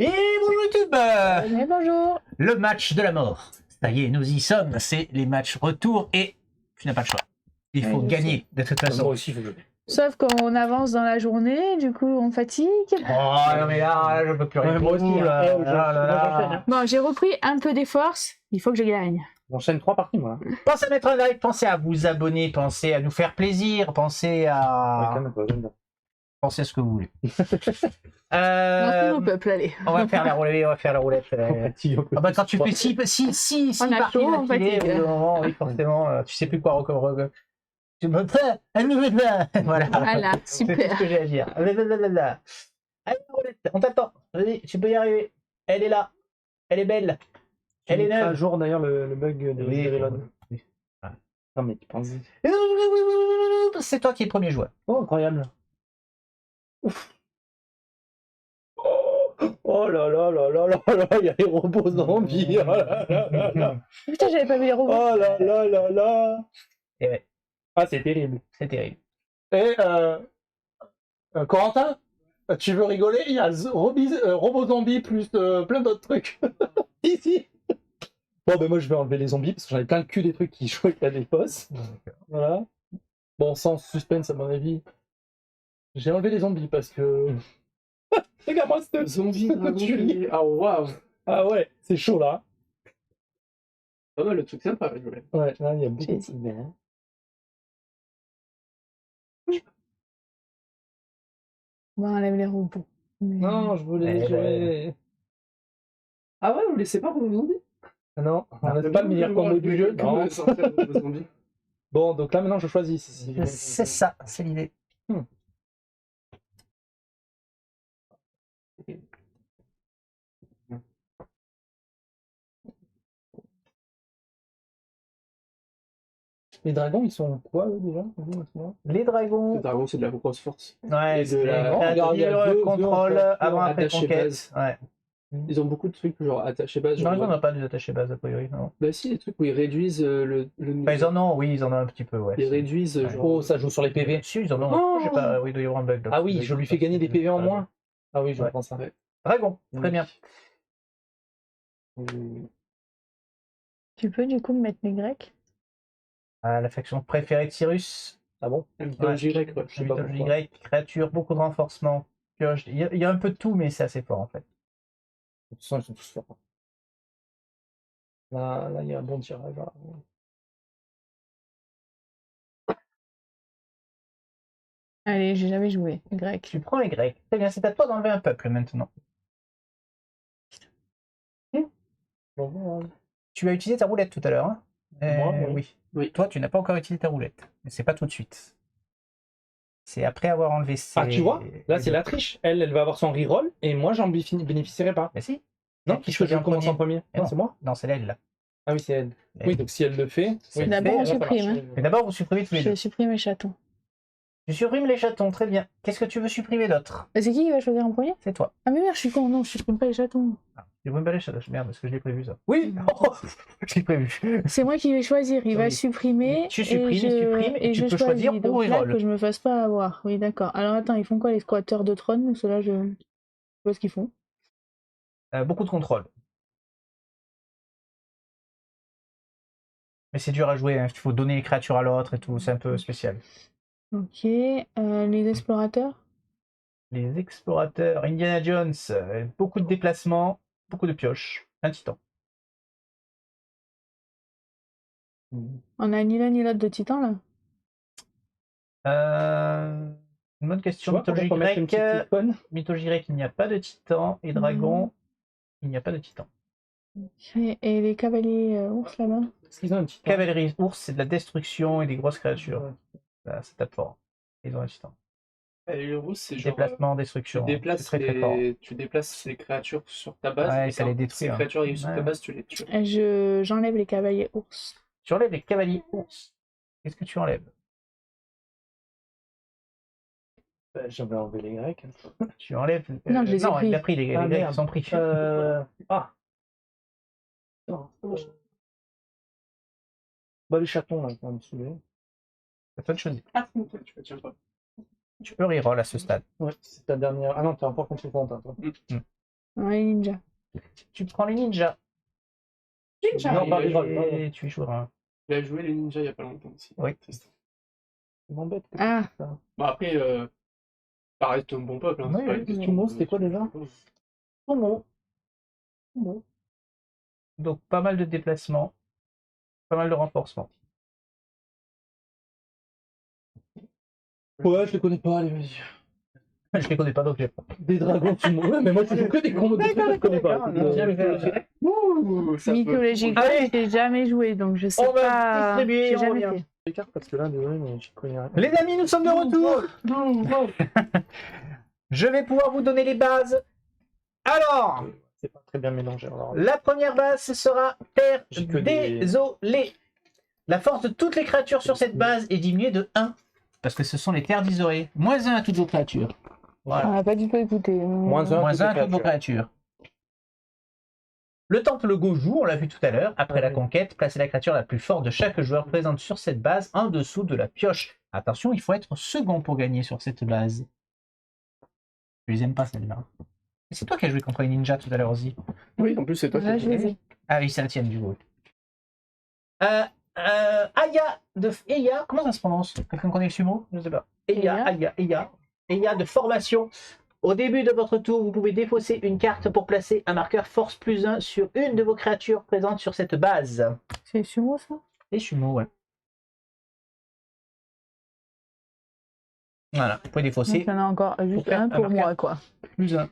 Et bonjour YouTube Mais bonjour. Le match de la mort. Ça y est, nous y sommes. C'est les matchs retour et tu n'as pas le choix. Il faut gagner de toute façon. Moi aussi, il faut que je... Sauf quand on avance dans la journée, du coup on fatigue. Oh non mais là, je peux plus rien. Ouais, moi aussi, Ouh là, hein. là, là, là. J'enchaîne, hein. Bon, j'ai repris un peu des forces, il faut que je gagne. J'enchaîne 3 parties, moi. Pensez à mettre un like, pensez à vous abonner, pensez à nous faire plaisir, pensez à... Pensez à ce que vous voulez. Merci mon peuple, allez. On va faire la roulette, on va faire la roulette. Ah bah quand tu fais si On a parties chaud, on d'affilée, fatigue. au bout d'un moment, oui, forcément, tu sais plus quoi recommande. Tu me fais, elle me fait pas. Voilà. Voilà, C'est tout super. ce que j'ai à dire. Allez, la roulette, on t'attend. Vas-y, tu peux y arriver. Elle est là. Elle est belle. Elle est à neuve. jour d'ailleurs le bug de Oui, Reload. oui. Ah. Non mais tu penses. C'est toi qui es le premier joueur. Oh, incroyable. Ouf. Oh là là là là là là, il y a les robots zombies. Oh là là là là. Putain, j'avais pas vu les robots. Oh là là là là. Et ouais, Ah, c'est terrible. c'est terrible. Et Corentin, tu veux rigoler? Il y a robot zombie plus plein d'autres trucs. Ici. Bon, ben moi je vais enlever les zombies parce que j'en ai plein le cul des trucs qui jouent avec la défausse. Voilà. Bon, sans suspense à mon avis. J'ai enlevé les zombies parce que. Regarde-moi ce Zombie, ah waouh! Ah ouais, c'est chaud là. Pas mal le truc sympa, je voulais. Ouais, là il y a beaucoup J'ai- de bien. On enlève les robots. Mais- Non, je voulais Eh jouer. Ah ouais, vous laissez pas pour les zombies? Ah non, on laisse pas le meilleur combo du jeu. Non. Zombie. Bon, donc là maintenant je choisis. C'est ça, c'est l'idée. Les dragons ils sont quoi eux déjà? Les dragons. Le dragon, c'est de la grosse force. Ouais, Et de c'est la- Regarde, il y a deux, contrôle, en fait. avant, après Attaché conquête. base. Ouais. Ils ont beaucoup de trucs, genre attaché base. Non, Genre, ils n'en ont pas des attachés base, a priori, non. bah si, les trucs où ils réduisent le Enfin, ils en ont, oui, ils en ont un petit peu, ouais. Ils réduisent, Ouais. genre. Oh, ça joue sur les PV. Si, ils en ont. Oh. Je sais pas, oui, il doit y avoir un bug. là. Ah oui, je lui fais gagner des PV en moins. Ah oui, je Ouais. pense ça. Dragon, très bien. Tu peux du coup me mettre les grecs? Ah, la faction préférée de Cyrus. Ah bon? La mythologie grecque, ouais. Je sais pas Mythologie pourquoi. grecque, créature, beaucoup de renforcement. Pioche. Il y a un peu de tout, mais c'est assez fort en fait. De toute façon, ils sont tous forts. Là, il y a un bon tirage. Là. Allez, j'ai jamais joué. Grec. Tu prends les Grecs. Très bien, c'est à toi d'enlever un peuple maintenant. Bon, Tu as utilisé ta roulette tout à l'heure. Hein Moi, oui. Oui. Toi, tu n'as pas encore utilisé ta roulette. Mais c'est pas tout de suite. C'est après avoir enlevé ces... Ah, tu vois? Là, c'est la triche. Elle va avoir son reroll et moi, j'en bénéficierai pas. Mais si. Non, Qui puisque choisit je en commence en premier? premier. Non, c'est moi? Non, c'est elle là. Ah oui, c'est elle. Elle. Oui, donc si elle le fait. C'est Oui, d'abord, on ça marche. supprime, hein. Mais d'abord, vous supprimez tous les Je deux. supprime les chatons. Tu supprimes les chatons, très bien. Qu'est-ce que tu veux supprimer d'autre? Bah, c'est qui va choisir en premier? C'est toi. Ah mais merde, je suis con, non, je supprime pas les chatons. Je veux pas les chatons. Merde, parce que je l'ai prévu ça. Oui. Oh, je l'ai prévu. C'est moi qui vais choisir, il va Oui. supprimer. Tu supprimes, il supprime, et tu je peux choisis. choisir ou Donc là, reroll. que je me fasse pas avoir. Oui, d'accord. Alors attends, ils font quoi les squatteurs de trône? Ceux-là, je sais pas ce qu'ils font. Beaucoup de contrôle. Mais c'est dur à jouer, hein. Il faut donner les créatures à l'autre et tout, c'est un peu spécial. Ok, les explorateurs? Les explorateurs, Indiana Jones, beaucoup de déplacements, beaucoup de pioches, un titan. On a ni l'un ni l'autre de titan là? Une bonne Tu question. vois, Mythologie on va mettre une grecque, petite icône. mythologie grecque, il n'y a pas de titan. Et dragon, il n'y a pas de titan. Et les cavaliers ours là-bas? Est-ce qu'ils ont un petit Cavalerie ours, c'est de la destruction et des grosses créatures. Ouais. Ça tape fort. Ils ont un titan. Et le rouge, c'est genre. Déplacement, Tu destruction. C'est déplaces, très très fort. tu déplaces les créatures sur ta base. Ouais, et ça quand les détruit, ces hein. créatures arrivent sur Ouais. ta base, tu les tues. J'enlève les cavaliers ours. Tu enlèves les cavaliers ours. Qu'est-ce que tu enlèves? J'avais enlevé les Grecs. Tu enlèves. Non, je les ai non, pris. il a pris les Ah, Grecs, merde. ils sont pris. Ah. Non. Bah, les chatons, là, quand même, saouler. C'est toi de choisir. Ah, tu peux tiens pas. Tu peux reroll à ce stade. Ouais, c'est ta dernière. Ah non, t'es encore contre le compte, toi. Ouais, ninja. Tu prends les ninjas. Ninja, Non, il pas a reroll, joué- pas reroll. Et tu joueras. Il a joué les ninjas il y a pas longtemps aussi. Oui. Tristan. Ça m'embête que Ah. ça. Bon, après, ça reste un bon peuple. Hein, Oui, c'est pas oui. une question Sumo, de- c'était quoi déjà? Tomo. Donc pas mal de déplacements. Pas mal de renforcements. Ouais, je les connais pas, allez, vas-y. Je les connais pas donc j'ai pas. Des dragons sumo. Ouais, mais moi, je joue que des combos de trucs que je connais pas. D'accord, d'accord. Bien mythologique. Ouh, ça peut- Mythologique, Allez. j'ai jamais joué, donc je sais On va pas. distribuer, J'ai on jamais revient. fait. Les cartes parce que là, désolé, mais j'y connais rien. Les amis, nous sommes de retour. Je vais pouvoir vous donner les bases. Alors, C'est pas très bien mélangé. Alors, la première base, ce sera Terre J'ai que des- désolée. La force de toutes les créatures sur cette base est diminuée de 1. Parce que ce sont les terres d'isolés. Moins 1 à toutes vos créatures. On Voilà. n'a pas du tout écouté. Moins un. Moins 1 à toutes vos créatures. Le temple Goju, on l'a vu tout à l'heure, après la conquête, placez la créature la plus forte de chaque joueur présente sur cette base en dessous de la pioche. Attention, il faut être second pour gagner sur cette base. Je les aime pas celle-là. C'est toi qui as joué contre les ninjas tout à l'heure aussi. Oui, en plus, c'est toi Là, qui je les ai. Ah oui, c'est la tienne du coup. Aya de Eya, comment ça se prononce? Quelqu'un connaît le sumo? Je sais pas. Eya de formation. Au début de votre tour, vous pouvez défausser une carte pour placer un marqueur force plus 1 sur une de vos créatures présentes sur cette base. C'est sumo, ça? Et sumo, ouais. Voilà, vous pouvez défausser Donc, il y en a encore juste faire un un pour marqueur. moi, quoi. plus 1.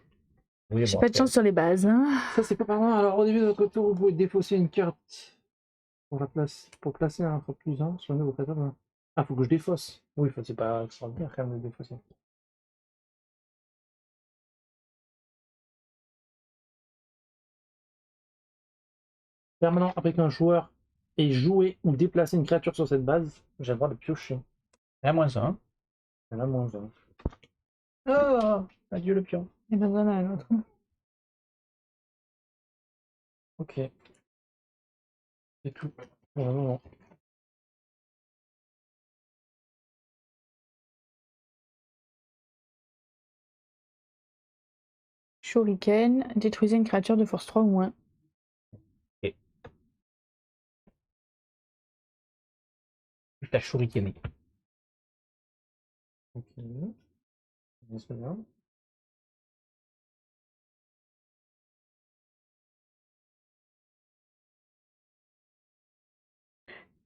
Oui, J'ai bon, pas de chance sur les bases. Hein. Ça, c'est pas par là. Alors, au début de votre tour, vous pouvez défausser une carte pour placer un fois plus 1 sur une de vos créatures. Ah, faut que je défausse. Oui, c'est pas extraordinaire quand même de défausser. Permanent, après qu'un joueur ait joué ou déplacé une créature sur cette base, j'ai le droit de piocher. Et à moins 1. Elle a moins 1. Oh, adieu le pion. Il y en a un autre. Ok. C'est tout. Non, non, non. Shuriken, détruisez une créature de force 3 ou moins. T'as shurikené. Ok. C'est bien.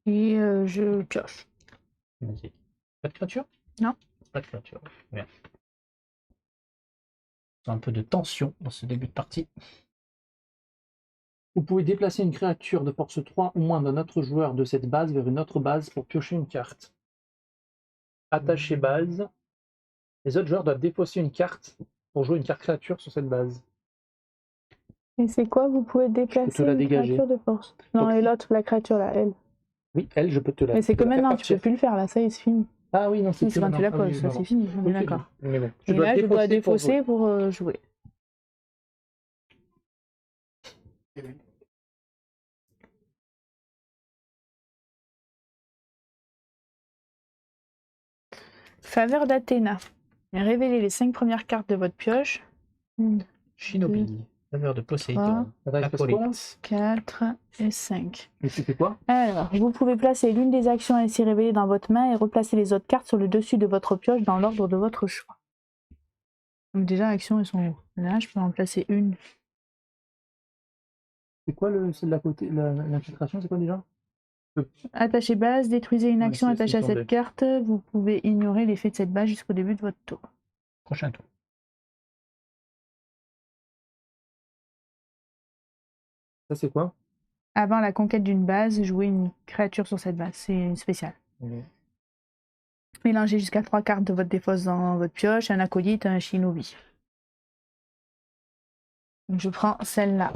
Et je pioche. Vas-y. Pas de créature? Non. Pas de créature. Bien. Un peu de tension dans ce début de partie. Vous pouvez déplacer une créature de force 3 ou moins d'un autre joueur de cette base vers une autre base pour piocher une carte. Attacher base. Les autres joueurs doivent défausser une carte pour jouer une carte créature sur cette base. Et c'est quoi? Vous pouvez déplacer la une dégager. créature de force. Non, Donc- et l'autre, la créature là, elle. Oui, elle, je peux te la Mais c'est te que la faire maintenant, tu peux partir. plus le faire là, ça y est, c'est fini. Ah oui, non, Si, c'est quand tu la maintenant. Ah poses, oui, ça non, c'est non. fini, on est Oui, c'est d'accord. bon. Mais bon, Et là, je dois défausser pour pour jouer. Faveur d'Athéna. Révélez les 5 premières cartes de votre pioche. Shinobi. Faveur de Poséidon. Attends, il se passe quoi, là Acolyte. 4 et 5. Mais tu fais quoi? Alors, vous pouvez placer l'une des actions ainsi révélées dans votre main et replacer les autres cartes sur le dessus de votre pioche dans l'ordre de votre choix. Donc déjà, actions, elles sont où? Là, je peux en placer une. C'est quoi celle de la côté, l'infiltration, c'est quoi déjà? Attachez base, détruisez une Ouais, action c'est attachée à tombé. cette carte. Vous pouvez ignorer l'effet de cette base jusqu'au début de votre tour. Prochain tour. Ça, c'est quoi? Avant la conquête d'une base, jouez une créature sur cette base. C'est une spéciale. Mélangez jusqu'à 3 cartes de votre défausse dans votre pioche, un acolyte, un shinobi. Donc je prends celle-là.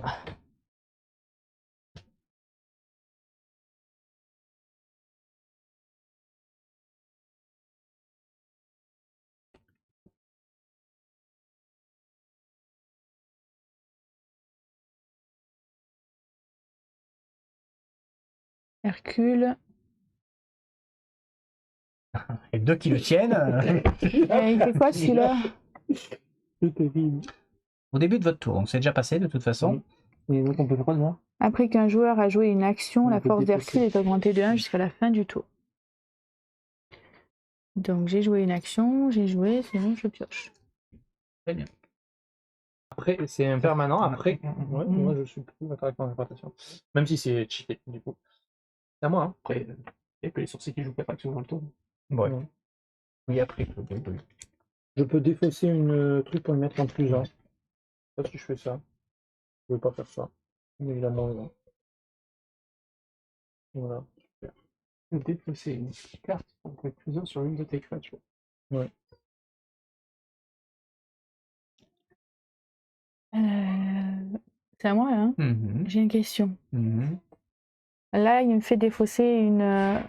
Hercule. Et deux qui le tiennent. Il fait quoi celui-là? C'est terrible. Au début de votre tour, donc c'est déjà passé de toute façon. Et donc on peut le prendre là. Après qu'un joueur a joué une action, On la peut force défausser. d'Hercule est augmentée de 1 jusqu'à la fin du tour. Donc j'ai joué une action, j'ai joué, c'est bon, je pioche. Très bien. Après, c'est impermanent. Après, ouais, Mm. moi je suis plutôt d'accord avec mon interprétation. Même si c'est cheaté, du coup. C'est à moi, hein. Après, il y a que les sorciers qui jouent 4 actions dans le tour. Ouais. Ouais. Oui, après. Je peux défausser une truc pour le mettre en plus 1. Je sais pas si je fais ça. Je veux pas faire ça. Mais évidemment, non. Voilà. Super. Défausser une carte pour mettre plus 1 sur une de tes créatures. Euh, C'est à moi, hein. Mhm. J'ai une question. Mhm. Là, il me fait défausser une.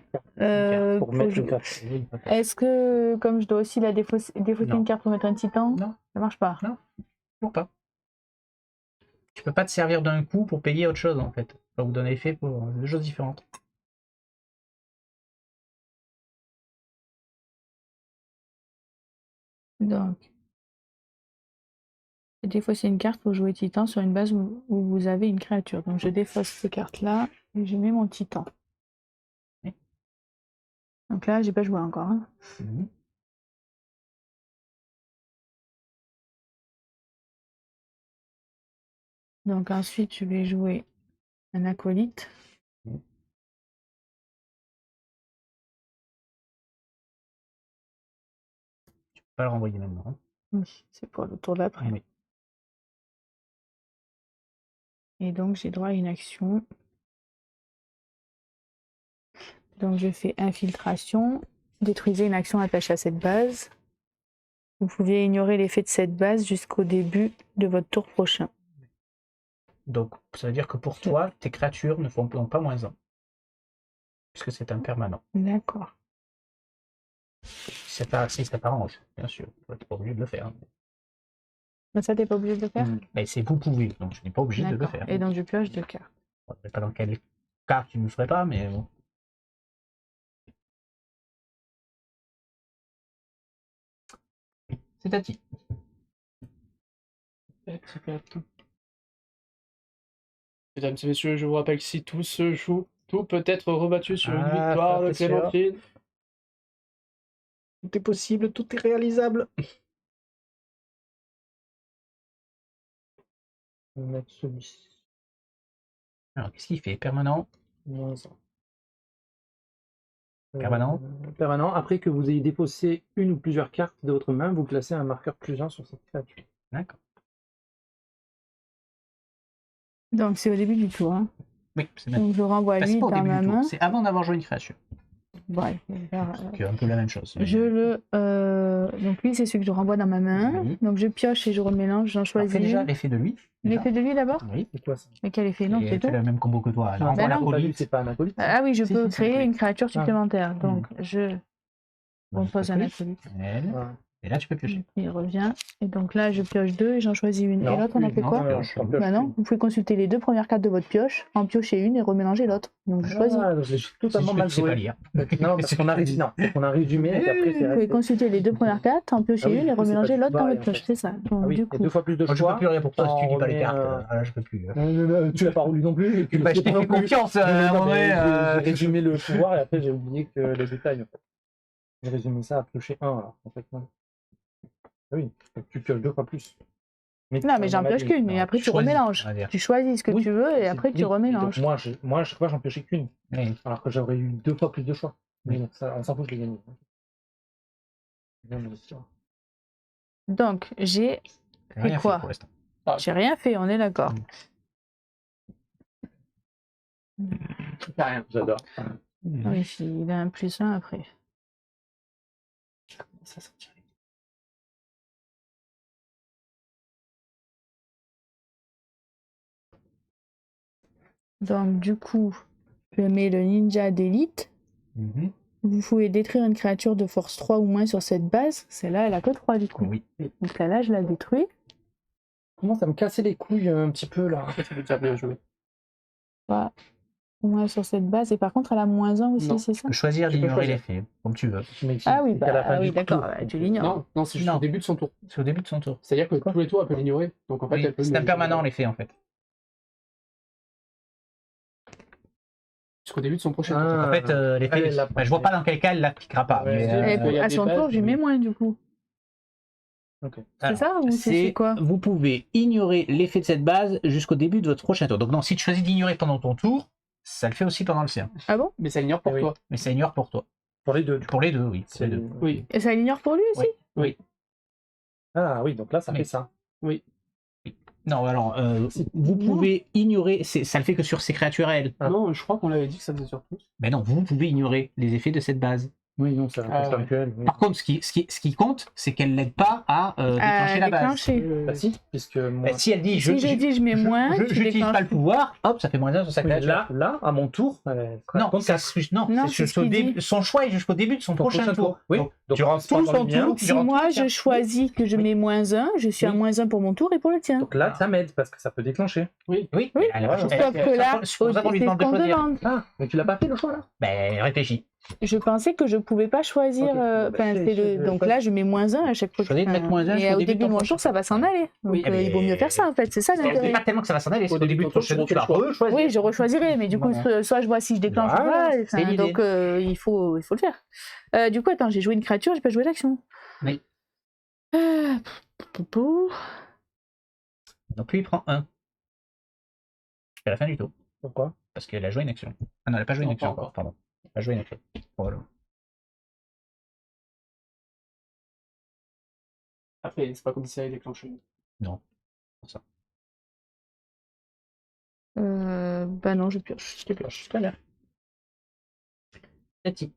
Pour faut mettre jou- une carte. Est-ce que, comme je dois aussi la défausser Non. une carte pour mettre un titan, Non, ça marche pas? toujours pas. Tu peux pas te servir d'un coup pour payer autre chose en fait. Ça vous donne effet pour deux choses différentes. Donc, défausser une carte pour jouer titan sur une base où vous avez une créature. Donc, je défausse ces cartes-là et je mets mon titan. Oui. Donc là, j'ai pas joué encore, hein. Mhm. Donc ensuite, je vais jouer un acolyte. Mhm. Tu peux pas le renvoyer maintenant. Hein. Oui, c'est pour le tour d'après. Oui. Et donc, j'ai droit à une action. Donc, je fais infiltration. Détruisez une action attachée à cette base. Vous pouvez ignorer l'effet de cette base jusqu'au début de votre tour prochain. Donc ça veut dire que pour toi, tes créatures ne font pas moins 1. Puisque c'est impermanent. D'accord. Si ça t'arrange, bien sûr. Tu n'es pas obligé de le faire. Mais ça, t'es pas obligé de le faire? Mais c'est vous pouvez, donc je n'ai pas obligé de le D'accord. faire. Et donc, je pioche 2 cartes. Je ne sais pas dans quel cas tu ne le ferais pas, mais bon. C'est Tati. Mesdames et messieurs, je vous rappelle que si tout se joue, tout peut être rebattu sur une Ah, victoire ça, de c'est sûr. Clémentine. Tout est possible, tout est réalisable. On va mettre celui-ci. Alors, qu'est-ce qu'il fait? Permanent? Moins 1. Permanent? Permanent. Après que vous ayez défaussé une ou plusieurs cartes de votre main, vous placez un marqueur plus 1 sur cette créature. D'accord. Donc, c'est au début du tour, hein. Oui, c'est même. Donc, je renvoie Enfin, c'est lui pas au dans début ma du tour, main. c'est avant d'avoir joué une créature. Ouais, je vais faire, C'est un peu la même chose. je le. Donc, lui, c'est celui que je renvoie dans ma main. Oui. Donc, je pioche et je remélange. J'en Alors, choisis. fais déjà l'effet de lui. déjà. L'effet de lui d'abord? Oui. C'est quoi ça? Mais quel effet? Non, Et c'est tu tout. fais le même combo que toi. Elle Non, renvoie bah la non. c'est pas lui, police. c'est pas un acolyte. Ah oui, je Si, peux si, c'est créer un une créature supplémentaire. Mm. Donc, je repose un acolyte. Elle. Voilà. Et là, tu peux piocher. Il revient. Et donc là, je pioche 2 et j'en choisis une. Non, Et l'autre, on a fait non, quoi? non. Pioche. t'en pioches Bah non, une. vous pouvez consulter les 2 premières cartes de votre pioche, en piocher une et remélanger l'autre. Donc, je choisis. Ah, j'ai totalement mal Tu sais pas joué. lire. Non, parce qu'on a résumé. Non, parce qu'on a résumé et qu'après c'est Vous pouvez resté. consulter les 2 premières cartes, en piocher Ah oui, une du et coup, c'est remélanger pas l'autre dans pareil, votre pioche. en fait. C'est ça. Ah Donc, oui, du il y a coup, 2 fois plus de Moi, je choix. peux plus rien pour toi si tu dis pas les On cartes. remet, Ah, là, je peux plus. Tu l'as pas relu non plus. Et tu Bah, le je sais t'ai pas fait non plus. confiance. Non, À un non, moment mais donné, j'ai résumé le pouvoir et après j'ai oublié que les détails. En fait. J'ai résumé ça à piocher 1 alors. En fait, non. Ah oui, donc tu pioches 2 fois plus. non, mais j'en pioche qu'une, mais non, après tu tu choisis, remélanges. on va dire. Tu choisis ce que Oui, tu veux et c'est- après tu oui, remélanges. donc moi, à chaque fois, j'en piochais qu'une. Oui. Alors que j'aurais eu 2 fois plus de choix. Oui. Mais bon, ça, on s'en fout, je l'ai gagné. Bien, mon histoire. Donc, j'ai J'ai rien quoi fait pour l'instant. j'ai rien fait, on est d'accord. Rien, j'adore. Oui, il a un +1 après. Ça sortirait. Donc, du coup, je mets le ninja d'élite. Mhm. Vous pouvez détruire une créature de force 3 ou moins sur cette base. Celle-là, elle a que 3 du coup. Oui. Donc là, je la détruis. Comment ça me cassait les couilles un petit peu là. Ça veut dire bien joué. Voilà. Ouais, sur cette base. Et par contre, elle a -1 aussi, Non. c'est ça? Tu peux choisir Tu peux d'ignorer choisir. l'effet, comme tu veux. Mais Ah oui, c'est qu'à la fin du d'accord, tour. tu l'ignores. Non, c'est juste Non. au début de son tour. C'est au début de son tour. C'est-à-dire que tous les tours, elle peut l'ignorer. Donc en fait, Oui, elle peut. c'est impermanent l'effet en fait. Jusqu'au début de son prochain Ah. tour. En fait, l'effet, elle l'a bah, je vois pas dans quel cas elle l'appliquera pas. Ouais, mais, c'est- Et il y a à des son bases, tour, j'y mets moins du coup. Ok. C'est alors, ça ou c'est quoi? Vous pouvez ignorer l'effet de cette base jusqu'au début de votre prochain tour. Donc non, si tu choisis d'ignorer pendant ton tour, ça le fait aussi pendant le sien. Ah bon? Mais ça l'ignore pour Oui. toi. Mais ça ignore pour toi. Pour les deux. Pour les deux, oui. Pour les deux. Oui. Et ça l'ignore pour lui aussi? Oui. Ah oui, donc là, ça Oui. fait ça. Non, alors, vous pouvez ignorer, ça le fait que sur ces créatures à elle. Ah. Non, je crois qu'on l'avait dit que ça faisait sur tous. Mais non, vous pouvez ignorer les effets de cette base. Oui, non, ça Ah, concerne ouais. que elle. Oui. Par contre, ce qui compte, c'est qu'elle n'aide pas à déclencher la base. Déclencher. Bah si, puisque moi... Bah, si elle dit, Si j'ai dit je mets moins, tu j'utilise déclenches pas le pouvoir, hop, ça fait -1 sur sa Oui, mais créature. là, à mon tour... Non, compte ça, non, Non, c'est c'est jusqu'au ce qu'il début, dit. son choix est jusqu'au début de son prochain tour. Oui, Donc, donc durant c'est pas tout dans son le mien. tour, Si durant moi tout le je tien. choisis que je mets -1, je suis à Oui. -1 pour mon tour et pour le tien. Donc là, ça m'aide, parce que ça peut déclencher. Oui, Oui, elle a voilà. raison. Sauf que là, C'est pour ça qu'on lui c'est ce demande de qu'on choisir. demande. Ah, mais tu l'as pas fait le choix, là? Ben, réfléchis. Je pensais que je pouvais pas choisir. Ok. Enfin, Je- c'est je- donc je- là, je mets -1 à chaque fois. Choisis de mettre -1 Et jusqu'au au début début de de ton mon prochain tour, ça va s'en aller. Donc Oui, il vaut mieux faire ça en fait, c'est ça C'est l'intérêt. pas tellement que ça va s'en aller, parce Au qu'au début début de de ton ton tour, tu vas tu refais le choix. rechoisir. Oui, je rechoisirai, mais du coup, Voilà. soit je vois si je déclenche ou Voilà, pas. c'est l'idée. Donc il faut le faire. Du coup, attends, j'ai joué une créature, j'ai pas joué l'action. Oui. Pou, pou. Donc lui, il prend 1. Jusqu'à la fin du tour. Pourquoi? Parce qu'elle a joué une action. Ah non, elle a pas joué une Non, action pas encore, encore. pardon. Elle a joué une action. Voilà. Après, c'est pas comme si ça allait déclencher. Non. Pour ça. Bah non, je pioche. Tu pioches. Très bien. Tati.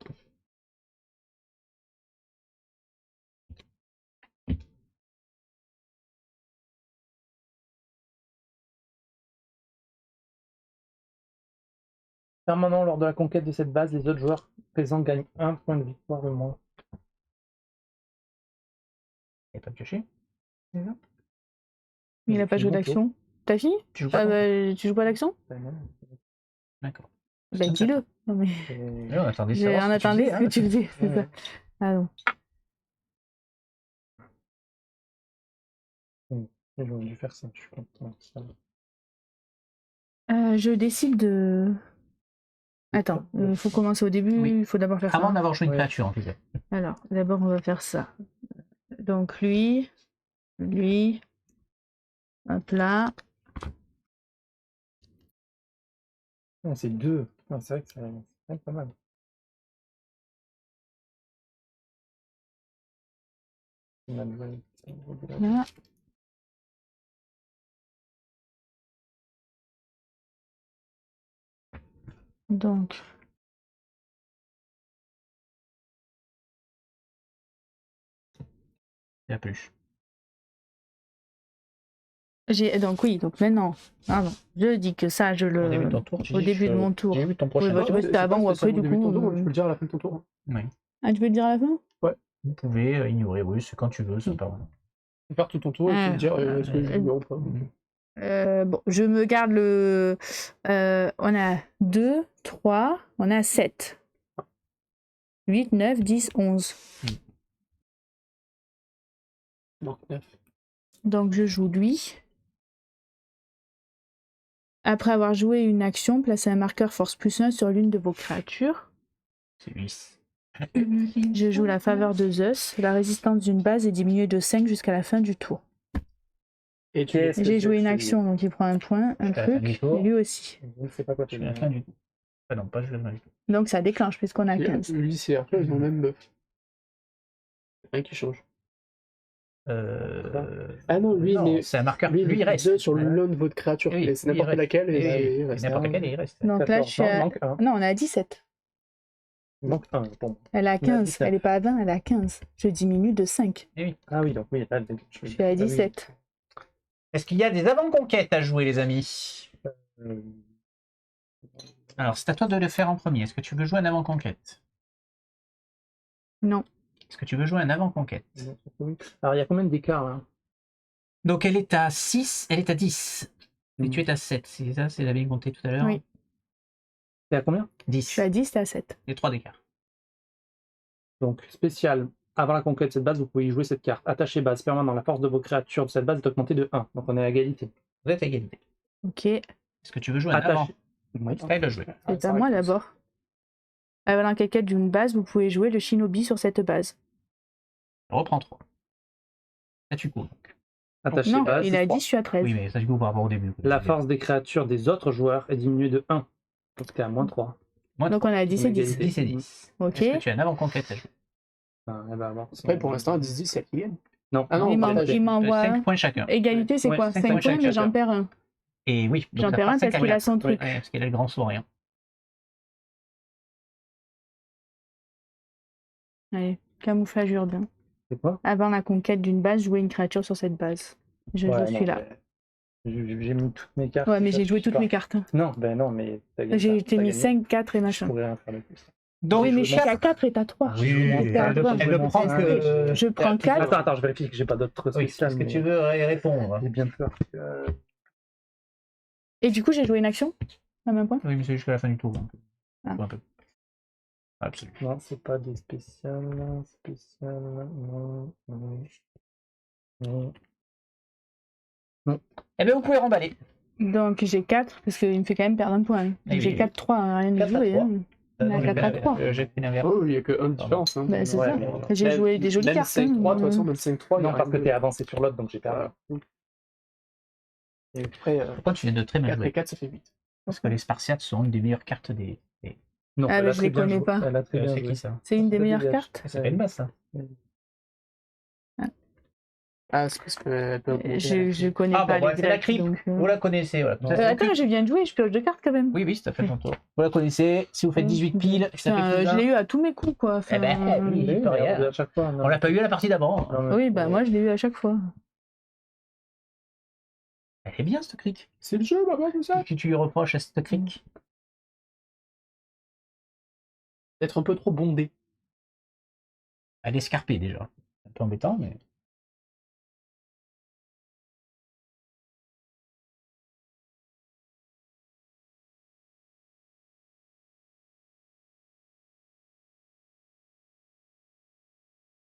Permanent, lors de la conquête de cette base, les autres joueurs présents gagnent 1 point de victoire de moins. Elle pas pioché. Il a pas C'est joué mon d'action. T'as fini? Tu joues pas ton tour. Tu joues pas l'action? D'accord. Bah dis-le. Non mais. Oui, on attendait de On savoir ce que tu attendait faisais, ce que tu faisais, c'est Ouais. ça. Ah non. J'aurais dû faire ça, je suis content. Je décide de. Attends, il faut commencer au début, Oui. il faut d'abord faire Avant ça. d'avoir joué une Ouais. créature, en fait. Alors, d'abord on va faire ça. Donc lui, hop là. Non, c'est 2. Non, c'est vrai que c'est quand même pas mal. Là. Donc, Il y a plus. donc oui, donc maintenant, pardon, je dis que ça, je le. Au début de ton tour, tu au dis début de mon tour. Au début de ton prochain Oui, bah, tour. je sais pas, avant ou après, du coup, Tu peux le dire à la fin de ton tour. Oui. Ah, tu peux le dire à la fin? Vous pouvez ignorer, oui, c'est quand tu veux, c'est pas vrai. Tu peux faire tout ton tour et tu me dire est-ce que je joue ou pas. Bon, je me garde le. On a 2, 3, on a 7. 8, 9, 10, 11. Donc 9. Donc je joue lui. Après avoir joué une action, placez un marqueur force +1 sur l'une de vos créatures. C'est 8. Je joue la faveur de Zeus. La résistance d'une base est diminuée de 5 jusqu'à la fin du tour. Et tu Qu'est-ce que J'ai c'est joué que une c'est action, donc il prend un point, un Jusqu'à la fin truc, du tour. et lui aussi. Je sais pas quoi Je tu suis à la fin du tour. Ah non, pas je vais du tout. Donc ça déclenche puisqu'on a 15. Lui, c'est après, ils ont même meuf. Rien qui change. Ah non, lui, mais. c'est un marqueur. Lui, Lui, il reste. deux sur l'un de votre créature. Oui, Et c'est il n'importe reste. laquelle. Et Et il reste. n'importe quel, il reste. Donc là, je suis 14, à... manque un. Non, on est à 17. Il manque 1. Bon. Elle est à On est à 15. 17. Elle est pas à 20, elle est à 15. Je diminue de 5. Ah oui, donc oui, là, Je suis à 17. Est-ce qu'il y a des avant-conquêtes à jouer, les amis? Alors, c'est à toi de le faire en premier. Est-ce que tu veux jouer un avant-conquête? Non. Est-ce que tu veux jouer un avant-conquête? Alors, il y a combien d'écart là? Donc, elle est à 6, elle est à 10. Et tu es à 7, c'est ça? C'est j'avais compté tout à l'heure. Oui. T'es à combien? 10. Je suis à 10, t'es à 7. Les 3 d'écart. Donc, spécial. Avant la conquête de cette base, vous pouvez y jouer cette carte. Attacher base permanente. La force de vos créatures de cette base est augmentée de 1. Donc, on est à égalité. Vous êtes à égalité. Ok. Est-ce que tu veux jouer en avant? Attacher. Oui. Elle va jouer. C'est à moi d'abord. Avant la conquête d'une base, vous pouvez jouer le shinobi sur cette base. Je reprends 3. Là, tu cours. Donc. Attacher Non, base. il a c'est 10, je suis à 13. Oui, mais ça, du coup, par rapport au début. La force des créatures des autres joueurs est diminuée de 1. Donc, t'es à moins 3. Donc on est à 10 et 10. 10 et 10. Ok. Est-ce que tu as un avant-conquête à jouer? Ah, eh ben, bon, Après, pour l'instant, 10-10, c'est qui gagne. Non. Ah non, Il on m'en- partage. il m'envoie 5 points chacun. égalité, c'est Ouais, quoi? 5 5 points points, mais j'en chacun. perds un. Et oui. donc J'en ça perds fera un 5 parce qu'il a son Oui, truc. parce qu'il a le grand sourire. Allez, camouflage urbain. C'est quoi? Avant la conquête d'une base, jouer une créature sur cette base. Je Ouais, joue non, celui-là. J'ai mis toutes mes cartes. Ouais, mais ça j'ai joué suffit toutes pas. mes cartes. Non, ben non, mais t'as gagné. J'ai t'as mis gagné. 5, 4 et Je machin. pourrais rien faire de plus. Donc, Oui, mais je suis à 4 et t'as 3. Oui, Elle elle ne prend que. Je prends 4. Attends, je vérifie que j'ai pas d'autres Oui, spéciales. est-ce que mais tu veux répondre? J'ai bien peur que... Et du coup, j'ai joué une action à même point. Oui, mais c'est jusqu'à la fin du tour. Donc. Ah. Un peu. Absolument. Non, c'est pas des spéciales. Spéciales. Non. Non. Non. Eh bien, vous pouvez remballer. Donc j'ai 4, parce qu'il me fait quand même perdre un point. hein. Eh J'ai oui. 4-3, hein, rien de 4 à joué. 3. Hein. On a 4 à 3. J'ai fait l'inverse. Oh, il n'y a que 1 de différence. Hein. Bah, c'est Ouais, ça. mais- J'ai joué des jolies même cartes. 5-3, de toute façon, même 5-3. Non, parce que t'es avancé sur l'autre, donc j'ai perdu. Voilà. Et après, Pourquoi tu viens de très bien 4 et jouer? 4, ça fait 8. Parce que les Spartiates sont une des meilleures cartes des. Non, Ah, elle bah, a je très les bien connais joué. pas. Elle a très bien C'est joué. qui ça? C'est une des Ça meilleures dégage. cartes. Ça fait une base, ça. Ah, c'est parce qu'elle peut augmenter. Je connais Ah, pas bon, les c'est la grecs, crypte. donc, Vous la connaissez, voilà. Ça, c'est Attends, plus- je viens de jouer, je pioche 2 cartes quand même. Oui, oui, ça fait ton tour. Vous la connaissez. Si vous faites 18 piles, ça Enfin, fait plus je un. l'ai eu à tous mes coups, quoi. Enfin, Eh ben, oui. Oui, peut rien. mais à chaque fois. On l'a pas eu à la partie d'avant. Oui, bah moi je l'ai eu à chaque fois. Elle est bien, cette crique. C'est le jeu, maman, tout ça. Qu'est-ce que tu lui reproches à cette crique? D'être un peu trop bondé. Elle est escarpée, déjà. C'est un peu embêtant, mais.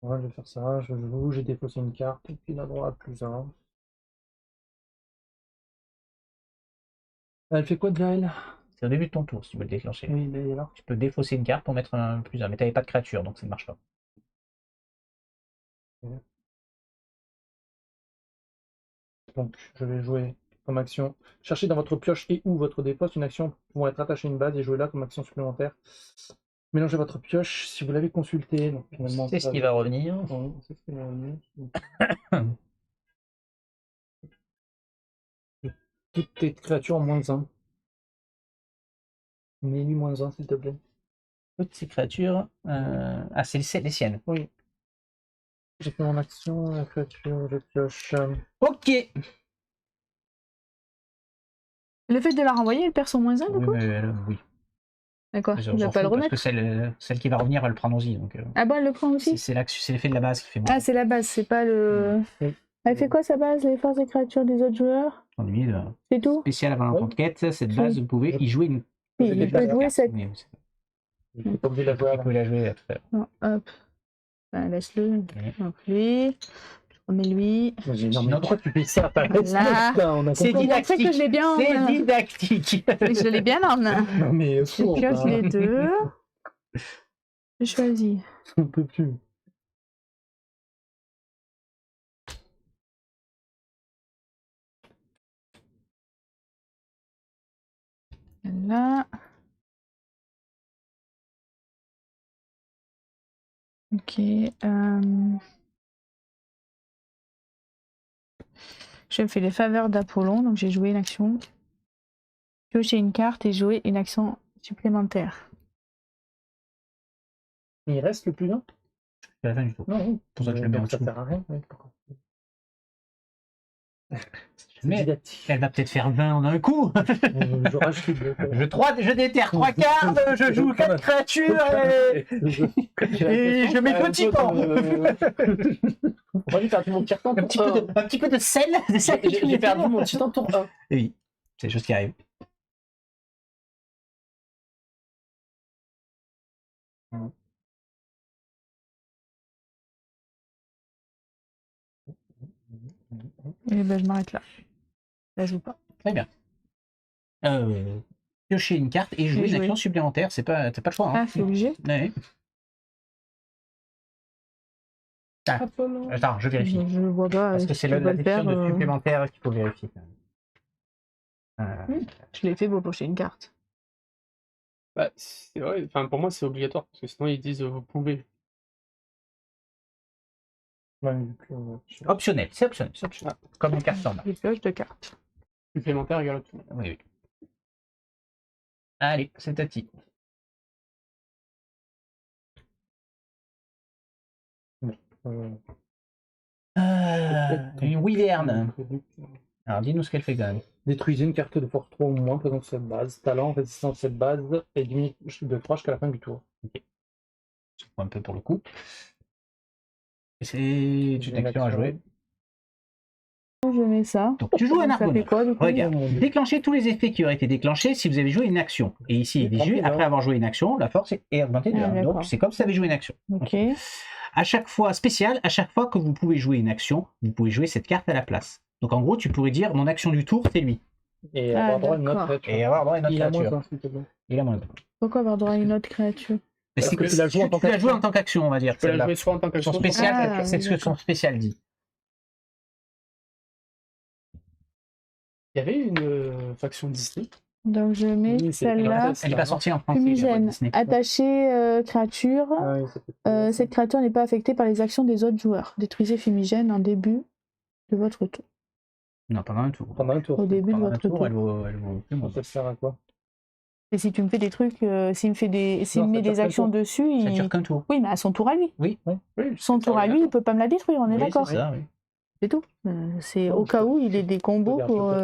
Ouais, je vais faire ça. Je joue, j'ai défaussé une carte, et puis la droite, plus 1. Elle fait quoi déjà, elle? C'est au début de ton tour, si tu veux le déclencher. Oui, mais alors. Tu peux défausser une carte pour mettre un plus 1, mais t'avais pas de créature, donc ça ne marche pas. Donc, je vais jouer comme action. Cherchez dans votre pioche et ou votre dépose une action pouvant être attachée à une base et jouer là comme action supplémentaire. Mélangez votre pioche si vous l'avez consulté. Donc, finalement, C'est ce qui va revenir. Oui, c'est ce qui va revenir. Toutes tes créatures en -1. Mets-lui -1, s'il te plaît. Toutes ces créatures. Ah, c'est les siennes. Oui. J'ai fait mon action, la créature, je pioche. Ok. Le fait de la renvoyer, elle perd son -1 du Oui, coup mais, oui. D'accord, Mais il on va s'en pas le fout, parce remettre. que celle qui va revenir, elle le prend aussi. Donc, Ah bon, elle le prend aussi c'est l'effet de la base qui fait Ah, c'est la base, c'est pas le. Oui. Elle fait quoi sa base? Les forces et créatures des autres joueurs? ennui. C'est tout? Spécial avant la Oui. conquête, cette base, vous pouvez y jouer une. Oui, J'ai je des peux jouer cette. Oui, J'ai pas oublié la vous jouer avant. pouvez la jouer tout à l'heure. Non, hop. Ben, laisse-le. Donc lui. Je remets lui. Non, mais pourquoi tu fais ça? Là. On a C'est compris. didactique. que je l'ai bien en C'est main. didactique. Je l'ai bien en main. Non, mais Je pioche les deux. Je choisis. On peut plus. Là. Ok. Je fais les faveurs d'Apollon, donc j'ai joué une action. Piocher une carte et jouer une action supplémentaire. Il reste le plus long? C'est la fin du tour. Non, Pour ça que je le mets en ça dessous. sert à rien. Ouais, c'est Mais didactique. elle va peut-être faire 20 en un coup. Je rajoute deux. Je déterre 3 cartes, je joue 4 créatures et je mets petit temps. On va lui faire mon petit temps Un petit peu de sel. C'est ça que tu J'ai mets perdu mon petit temps tour 1. Oui, c'est des choses qui arrivent. Et ben, je m'arrête là. Là, je joue pas. Très bien. Piocher une carte et jouer Et une jouer. action supplémentaire. T'as pas le choix. Hein. Ah, c'est obligé. Ouais. Attends, je vérifie. Je vois pas. Parce que si c'est tu peux la le définition faire, de supplémentaire qu'il faut vérifier. Je l'ai fait pour pocher une carte. Bah, c'est vrai, enfin, pour moi, c'est obligatoire, parce que sinon, ils disent vous pouvez. Ouais, Optionnel, c'est optionnel. C'est optionnel. Comme une carte normale. Des pioches de cartes. Supplémentaire égale optionnel. Oui, oui. Allez, c'est Tati. Une Wyvern. Alors, dis-nous ce qu'elle fait quand même. Détruisez une carte de force 3 ou moins présente sur cette base. Talent résistant de cette base et diminue de 3 jusqu'à la fin du tour. Je prends un peu pour le coup. Et c'est une action à jouer. Je mets ça. Donc, tu joues un Ça fait Argonaute. quoi, du coup? Regarde, Oh mon Dieu. déclenchez tous les effets qui auraient été déclenchés si vous avez joué une action. Et ici, il dit Tranquille, après hein. avoir joué une action, la force est augmentée de Ah, 1. d'accord. Donc, c'est comme si vous avez joué une action. Ok. À chaque fois, spécial, à chaque fois que vous pouvez jouer une action, vous pouvez jouer cette carte à la place. Donc, en gros, tu pourrais dire mon action du tour, c'est lui. Et Ah, avoir droit à une autre d'accord. créature. Et avoir droit à une autre Il a créature. moins 1, s'il te plaît. Il a moins 1. Pourquoi avoir droit à une autre créature? Mais Parce c'est que que tu l'as joué en tant tu l'as joué qu'action. en tant qu'action, on va dire. Tu peux la celle-là. jouer soit en tant Son qu'action, spécial, Ah, c'est ce que son spécial dit. Il y avait une faction Disney. Donc je mets Oui, c'est- celle-là. Elle n'est pas sortie en français. la boîte Fumigène. Disney. Attaché créature. Ah oui, ça fait- Cette créature n'est pas affectée par les actions des autres joueurs. Détruisez Fumigène en début de votre tour. Non, pendant un tour. Pendant un tour. Au début de Pendant un votre tour, tour. elle vaut plus moins. Ça sert à quoi? Et si tu me fais des trucs, s'il me fait s'il Non, me ça met dure des qu'un actions tour. dessus, Ça il... dure qu'un tour. Oui, mais à son tour à lui. Oui, Oui, Son tour à lui, il peut pas me la détruire, on est oui, d'accord. c'est ça, oui. C'est tout. C'est Non, au cas où il ait des combos Regarde, pour.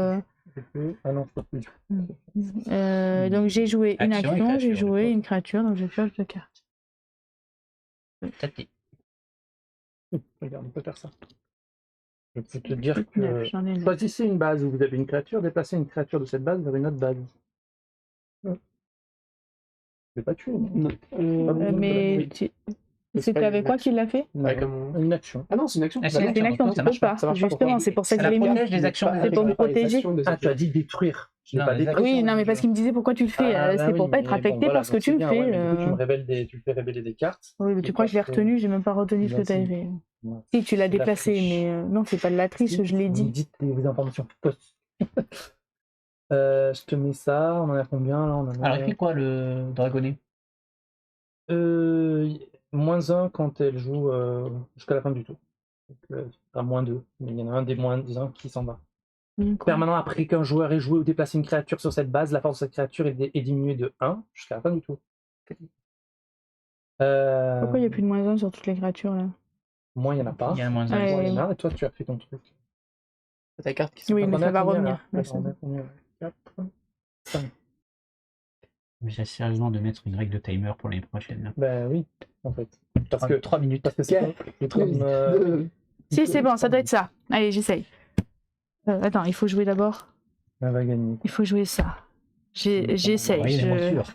je peux- Ah non, je peux plus. Donc j'ai joué une Action et action, j'ai créature, joué d'accord. une créature, donc je pioche deux cartes. Tati. Regarde, on peut faire ça. Je peux te dire que Neuf, j'en ai neuf. choisissez une base où vous avez une créature, déplacez une créature de cette base vers une autre base. Je vais pas tuer. Non. Mais oui. c'était avec quoi qu'il l'a fait? Ouais, comme- Une action. Ah non, c'est une action. Ah, c'est C'est une une action, donc tu ça peux marche pas. Ça marche pas pour Justement, toi. c'est pour ça Ça qu'il la est mis. protège des actions. C'est pour me protéger. Ah, tu as dit détruire. Je l'ai Non, pas les détruit. actions. Oui, non, mais parce qu'il me disait pourquoi tu le fais. Ah, bah C'est oui, pour pas être mais affecté bon, voilà, par ce que donc tu c'est me bien, fais. ouais, mais du coup, tu me fais révéler des cartes. Oui, mais tu Et crois que je l'ai parce que- retenu, j'ai même pas retenu ce que Bah, tu avais si. fait. Ouais. Si, tu l'as C'est de la déplacé, triche. mais non, c'est pas de la triche, je l'ai Vous dit. me dites les informations fausses. Je te mets ça, on en a combien là? On en a... Alors, il fait quoi le dragonnet? -1 quand elle joue jusqu'à la fin du tour. Donc, à -2. Mais il y en a un des -1 qui s'en va. Permanent, après qu'un joueur ait joué ou déplacé une créature sur cette base, la force de cette créature est diminuée de 1 jusqu'à la fin du tour. Pourquoi il n'y a plus de -1 sur toutes les créatures là? Moi, il n'y en a pas. Il y a un moins Ouais. un. Toi, il y en a, et toi, tu as fait ton truc. C'est ta carte qui sont Oui, pas mais On ça a va combien, revenir. là Mais Attends, on a combien 4, 5. J'essaie sérieusement de mettre une règle de timer pour l'année prochaine. Là. Ben oui, en fait. Parce que 3 minutes. Parce que c'est comme. Si, c'est bon, ça doit être ça. Allez, j'essaye. Attends, il faut jouer d'abord. Elle va gagner. Il faut jouer ça. J'essaye. Oui, il est moins sûr.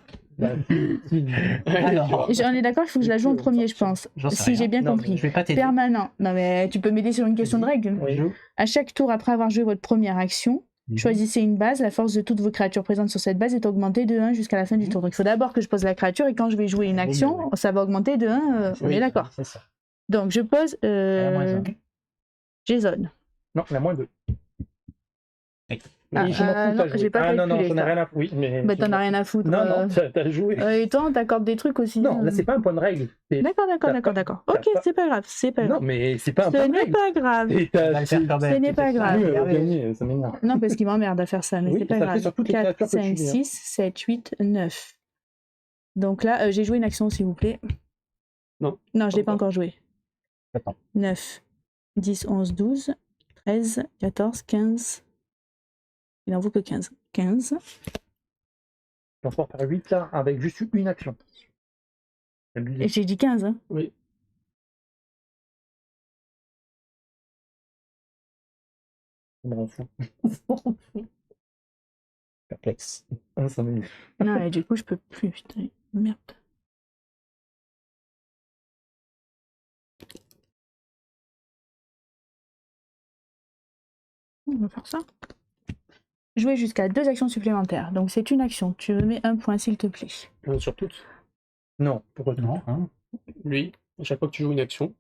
Alors, On est d'accord, il faut que je la joue en premier, je pense. j'en sais Si rien. j'ai bien Non, compris. Je vais pas t'aider. Permanent. Non, mais tu peux m'aider sur une question de règle. Oui. À chaque tour, après avoir joué votre première action, choisissez une base. La force de toutes vos créatures présentes sur cette base est augmentée de 1 jusqu'à la fin du tour. Donc il faut d'abord que je pose la créature et quand je vais jouer une action, ça va augmenter de 1. On est d'accord. C'est ça. Donc je pose Elle a moins un. Jason. Non, elle a -2. Ah, Oui, je m'en fous, non, t'as joué. j'ai pas non, calculé j'en ai ça. rien à foutre. Oui, mais. Bah t'en as rien à foutre. Non, non, t'as joué. Et toi, on t'accorde des trucs aussi. Non, là, c'est pas un point de règle. C'est- D'accord. t'as pas- Ok, t'as pas- c'est pas grave, c'est pas Non, grave. mais c'est pas un Ce point de n'est règle. pas grave. Et On va t'as. le faire quand même. Ce n'est pas grave. Oui, elle a gagné, ça m'énerve. Non, parce qu'il m'emmerde à faire ça, mais Oui, c'est pas ça fait grave. sur toutes les 4, créatures que 5, tu lis, hein. 6, 7, 8, 9. Donc là, j'ai joué une action, s'il vous plaît. Non. Non, je l'ai pas encore joué. Attends. 9, 10, 11, 12, 13, 14, 15. Il en vaut que 15. 15. On sort par 8 là, avec juste une action. Et j'ai dit 15, hein. Oui. Je m'en fous. Perplexe. Ça m'énerve. Non, et du coup, je peux plus. Putain, merde. on va faire ça. Jouer jusqu'à 2 actions supplémentaires. Donc c'est une action. Tu me mets un point, s'il te plaît. Sur toutes. Non, pourquoi Non, hein. Lui, à chaque fois que tu joues une action,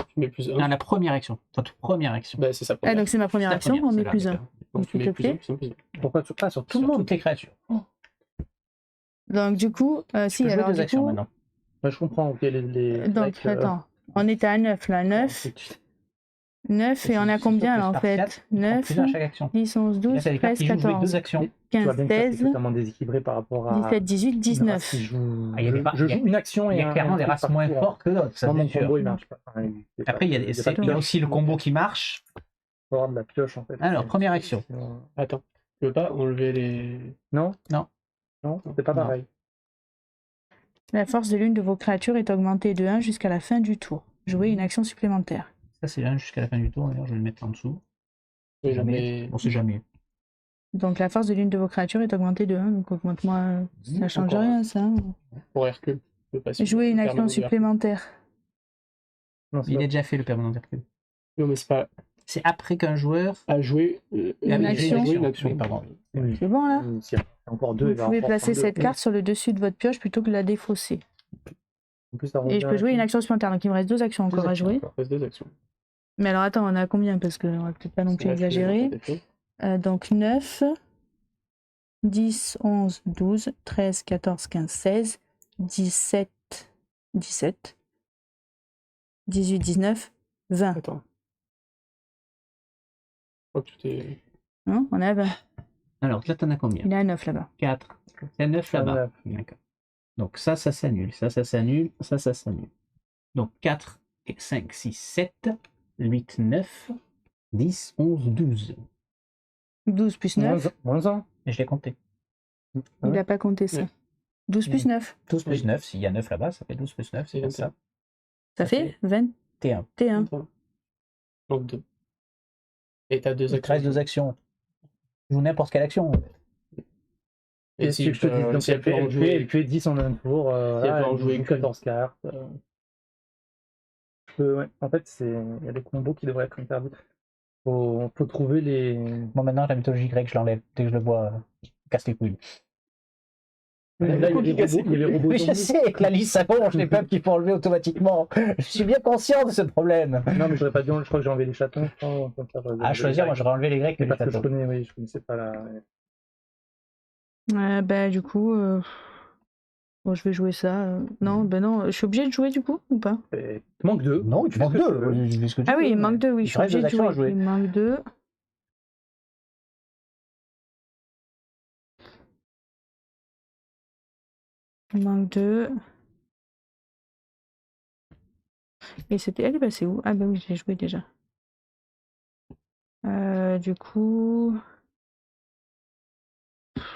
tu mets plus 1. Non, la première action. Toute première action. Bah, c'est ça. Ah, donc c'est ma première La action, première, on met c'est plus là, 1. d'accord. Donc, tu s'il mets te plus 1, plaît. plus 1, plus 1. Pourquoi sur, sur tout le Sur monde? toutes les créatures. Donc du coup, Tu si peux jouer alors 2 du actions coup, maintenant. Ouais, je comprends. Ok, donc attends, on était à 9 là, 9 et on a combien là en fait? 9, Plus 1 à chaque action. 10, 11, Là, 12, c'est les cartes 13, qui jouent jouer 14, 2 actions. Tu vois 15, bien que ça, c'est 16, totalement déséquilibré par rapport à... 17, 18, 19. Si je joue, Ah, il y a des je il y a- joue une action Il et y a clairement des truc races par moins tour, hein. fortes que d'autres, ça Moi, mon c'est sûr. combo, il marche pas. Enfin, Après, il y a aussi le combo qui marche. faut avoir de la pioche, en fait. Alors, première action. Attends, tu veux pas enlever les. Non, Non. c'est pas Non. pareil. La force de l'une de vos créatures est augmentée de 1 jusqu'à la fin du tour. Jouez une action supplémentaire. Ça, c'est 1 jusqu'à la fin du tour. D'ailleurs, je vais le mettre en dessous. Oui, Jamais. mais- Bon, c'est jamais. Donc la force de l'une de vos créatures est augmentée de 1, donc augmente-moi, ça change encore. rien ça. Pour Hercule. tu peux passer Jouez une le action permanent de Hercule. supplémentaire. Non, c'est Il pas- est déjà fait le permanent d'Hercule. Non, mais c'est pas C'est après qu'un joueur. à jouer. Une action. Jouer une action. Oui, pardon. Oui. C'est bon là? S'il y a encore deux, Vous il va pouvez avoir placer 32. cette carte sur le dessus de votre pioche plutôt que de la défausser. En plus, ça Et je peux revient- jouer une action supplémentaire, donc il me reste 2 actions encore à jouer. Encore, reste 2 actions. Mais alors attends, on a combien? Parce qu'on va peut-être pas non plus Là, tu exagérer. les as fait. Donc 9, 10, 11, 12, 13, 14, 15, 16, 17, 17, 18, 19, 20. Attends. Je crois que tu t'es. Hein, on a 20. Alors, là, t'en as combien? Il a 9 là-bas. 4. Il y a 9 là-bas. 9. D'accord. Donc ça s'annule. Ça s'annule. Ça s'annule. Donc 4, 5, 6, 7, 8, 9, 10, 11, 12. 12 plus 9, Moins 1. Et je l'ai compté. il n'a pas compté ça. Ouais. 12 plus 9, 12 plus 9, s'il y a 9 là-bas, ça fait 12 plus 9, c'est C'est ça. ça fait 21. 21. Donc 2. Et t'as 2 Il te actions. reste 2 actions. Joue n'importe quelle action. Et si je te dis, donc si elle peut en elle jouer. fait 10 en un tour, Si elle peut en elle jouer joue qu'une. 14 cartes. Ouais. En fait, il y a des combos qui devraient être interdits. Faut trouver les. Bon, maintenant, la mythologie grecque, je l'enlève. Dès que je le vois, casse les couilles. Là, il y a les robots Oui, je zombies. sais que la liste s'allonge, les peuples qu'il faut enlever automatiquement. Je suis bien conscient de ce problème. Non, mais j'aurais pas dû, je crois que j'ai enlevé les chatons. je crois, comme ça, j'aurais À choisir, moi, j'aurais enlevé les grecs et Mais les parce que je chatons. connais, oui, je connaissais pas la. Bah du coup, bon, je vais jouer ça. Non, ben non, je suis obligée de jouer du coup ou pas? Il te manque 2. Non, il te manque 2. Ah oui, il manque 2, oui, Il je suis reste obligée deux de actions à jouer. jouer. Il manque 2. Il manque 2. Et c'était. Elle est passée où? Ah bah oui, j'ai joué déjà. Du coup.